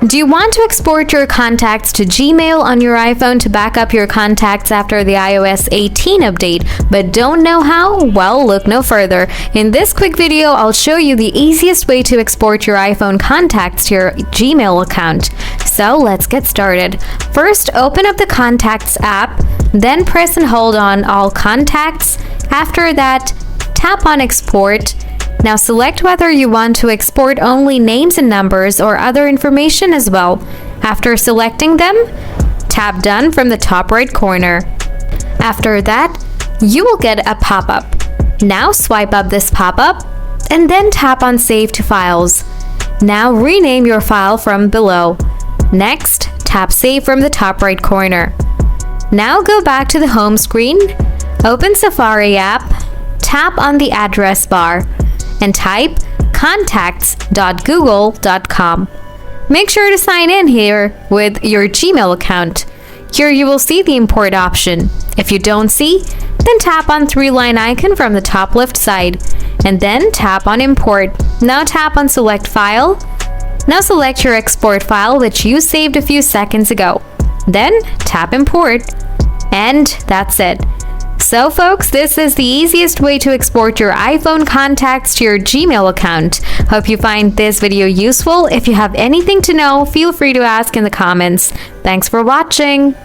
Do you want to export your contacts to Gmail on your iPhone to back up your contacts after the iOS 18 update, but don't know how? Well, look no further. In this quick video, I'll show you the easiest way to export your iPhone contacts to your Gmail account. So let's get started. First, open up the Contacts app, then press and hold on All Contacts. After that, tap on Export. Now select whether you want to export only names and numbers or other information as well. After selecting them, tap Done from the top right corner. After that, you will get a pop-up. Now swipe up this pop-up and then tap on Save to Files. Now rename your file from below. Next, tap Save from the top right corner. Now go back to the home screen, open Safari app, tap on the address bar, and type contacts.google.com. Make sure to sign in here with your Gmail account. Here you will see the import option. If you don't see, then tap on three-line icon from the top left side, and then tap on Import. Now tap on Select File. Now select your export file which you saved a few seconds ago. Then tap Import, and that's it. So folks, this is the easiest way to export your iPhone contacts to your Gmail account. Hope you find this video useful. If you have anything to know, feel free to ask in the comments. Thanks for watching.